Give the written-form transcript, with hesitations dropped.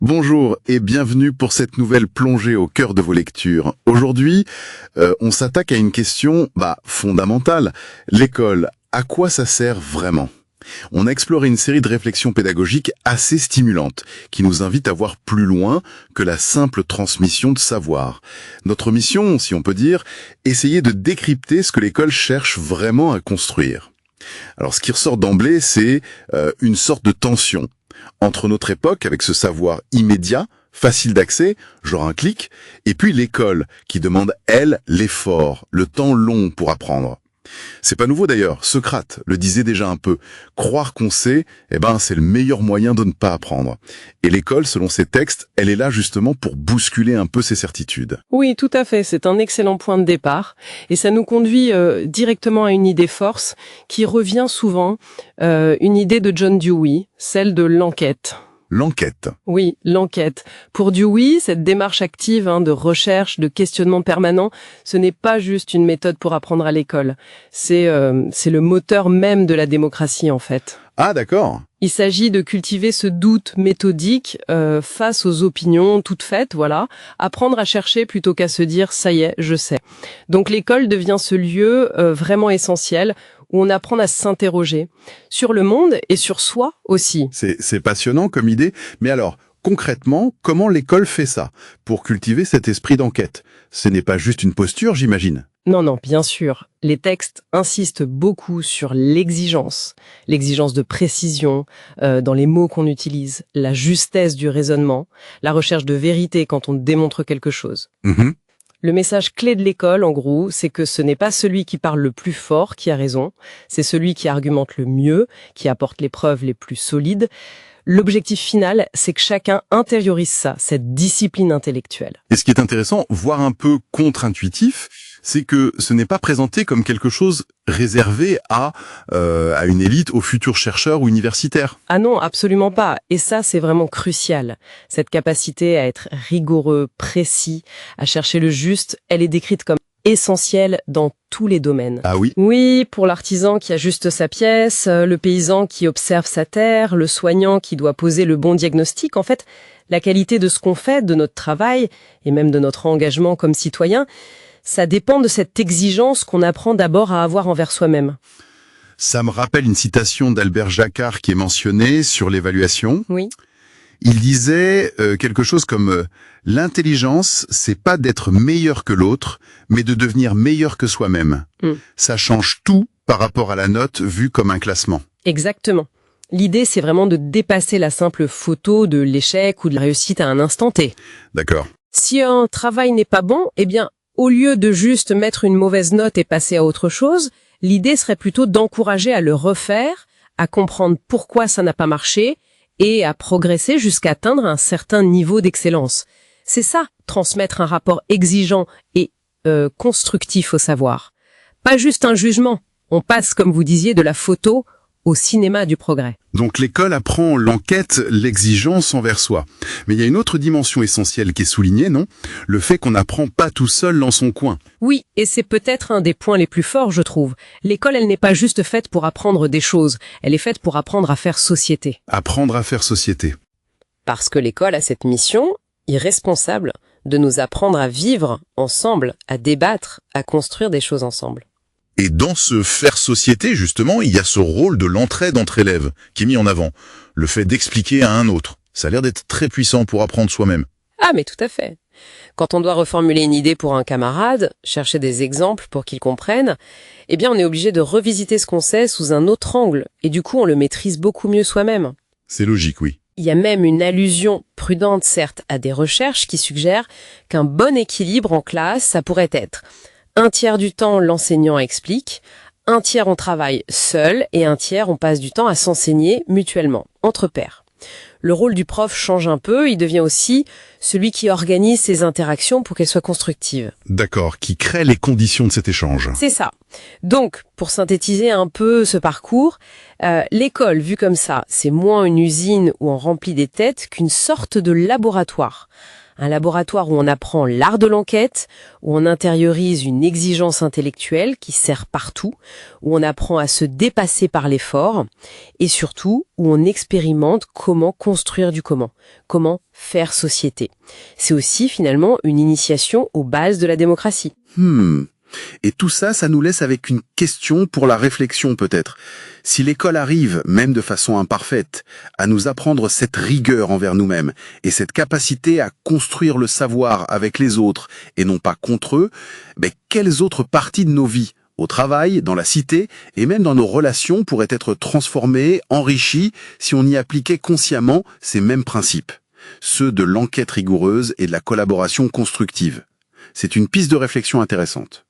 Bonjour et bienvenue pour cette nouvelle plongée au cœur de vos lectures. Aujourd'hui, on s'attaque à une question fondamentale. L'école, à quoi ça sert vraiment? On a exploré une série de réflexions pédagogiques assez stimulantes qui nous invitent à voir plus loin que la simple transmission de savoir. Notre mission, si on peut dire, essayer de décrypter ce que l'école cherche vraiment à construire. Alors ce qui ressort d'emblée, c'est une sorte de tension entre notre époque, avec ce savoir immédiat, facile d'accès, genre un clic, et puis l'école, qui demande, elle, l'effort, le temps long pour apprendre. C'est pas nouveau d'ailleurs, Socrate le disait déjà un peu. Croire qu'on sait, c'est le meilleur moyen de ne pas apprendre. Et l'école, selon ses textes, elle est là justement pour bousculer un peu ces certitudes. Oui, tout à fait, c'est un excellent point de départ. Et ça nous conduit directement à une idée force qui revient souvent, une idée de John Dewey, celle de l'enquête. L'enquête. Oui, l'enquête. Pour Dewey, cette démarche active de recherche, de questionnement permanent, ce n'est pas juste une méthode pour apprendre à l'école. C'est le moteur même de la démocratie, en fait. Ah, d'accord. Il s'agit de cultiver ce doute méthodique face aux opinions toutes faites, voilà. Apprendre à chercher plutôt qu'à se dire « ça y est, je sais ». Donc l'école devient ce lieu vraiment essentiel où on apprend à s'interroger sur le monde et sur soi aussi. C'est passionnant comme idée, mais alors, concrètement, comment l'école fait ça pour cultiver cet esprit d'enquête? Ce n'est pas juste une posture, j'imagine. Non, bien sûr. Les textes insistent beaucoup sur l'exigence de précision dans les mots qu'on utilise, la justesse du raisonnement, la recherche de vérité quand on démontre quelque chose. Mm-hmm. Le message clé de l'école, en gros, c'est que ce n'est pas celui qui parle le plus fort qui a raison, c'est celui qui argumente le mieux, qui apporte les preuves les plus solides. L'objectif final, c'est que chacun intériorise ça, cette discipline intellectuelle. Et ce qui est intéressant, voire un peu contre-intuitif, c'est que ce n'est pas présenté comme quelque chose réservé à une élite, aux futurs chercheurs ou universitaires. Ah non, absolument pas. Et ça, c'est vraiment crucial. Cette capacité à être rigoureux, précis, à chercher le juste, elle est décrite comme essentielle dans tous les domaines. Ah oui? Oui, pour l'artisan qui ajuste sa pièce, le paysan qui observe sa terre, le soignant qui doit poser le bon diagnostic. En fait, la qualité de ce qu'on fait, de notre travail, et même de notre engagement comme citoyen, ça dépend de cette exigence qu'on apprend d'abord à avoir envers soi-même. Ça me rappelle une citation d'Albert Jacquard qui est mentionnée sur l'évaluation. Oui. Il disait quelque chose comme l'intelligence, c'est pas d'être meilleur que l'autre, mais de devenir meilleur que soi-même. Ça change tout par rapport à la note vue comme un classement. Exactement. L'idée, c'est vraiment de dépasser la simple photo de l'échec ou de la réussite à un instant T. D'accord. Si un travail n'est pas bon, au lieu de juste mettre une mauvaise note et passer à autre chose, l'idée serait plutôt d'encourager à le refaire, à comprendre pourquoi ça n'a pas marché et à progresser jusqu'à atteindre un certain niveau d'excellence. C'est ça, transmettre un rapport exigeant et constructif au savoir. Pas juste un jugement. On passe, comme vous disiez, de la photo au cinéma du progrès. Donc l'école apprend l'enquête, l'exigence envers soi. Mais il y a une autre dimension essentielle qui est soulignée, non? Le fait qu'on n'apprend pas tout seul dans son coin. Oui, et c'est peut-être un des points les plus forts, je trouve. L'école, elle n'est pas juste faite pour apprendre des choses, elle est faite pour apprendre à faire société. Apprendre à faire société. Parce que l'école a cette mission irresponsable de nous apprendre à vivre ensemble, à débattre, à construire des choses ensemble. Et dans ce faire société, justement, il y a ce rôle de l'entraide entre élèves qui est mis en avant. Le fait d'expliquer à un autre. Ça a l'air d'être très puissant pour apprendre soi-même. Ah, mais tout à fait. Quand on doit reformuler une idée pour un camarade, chercher des exemples pour qu'il comprenne, on est obligé de revisiter ce qu'on sait sous un autre angle. Et du coup, on le maîtrise beaucoup mieux soi-même. C'est logique, oui. Il y a même une allusion prudente, certes, à des recherches qui suggèrent qu'un bon équilibre en classe, ça pourrait être 1/3 du temps, l'enseignant explique, 1/3 on travaille seul et 1/3 on passe du temps à s'enseigner mutuellement, entre pairs. Le rôle du prof change un peu, il devient aussi celui qui organise ces interactions pour qu'elles soient constructives. D'accord, qui crée les conditions de cet échange. C'est ça. Donc, pour synthétiser un peu ce parcours, l'école, vue comme ça, c'est moins une usine où on remplit des têtes qu'une sorte de laboratoire. Un laboratoire où on apprend l'art de l'enquête, où on intériorise une exigence intellectuelle qui sert partout, où on apprend à se dépasser par l'effort, et surtout où on expérimente comment construire du comment faire société. C'est aussi finalement une initiation aux bases de la démocratie. Et tout ça, ça nous laisse avec une question pour la réflexion peut-être. Si l'école arrive, même de façon imparfaite, à nous apprendre cette rigueur envers nous-mêmes et cette capacité à construire le savoir avec les autres et non pas contre eux, quelles autres parties de nos vies, au travail, dans la cité et même dans nos relations pourraient être transformées, enrichies si on y appliquait consciemment ces mêmes principes, ceux de l'enquête rigoureuse et de la collaboration constructive. C'est une piste de réflexion intéressante.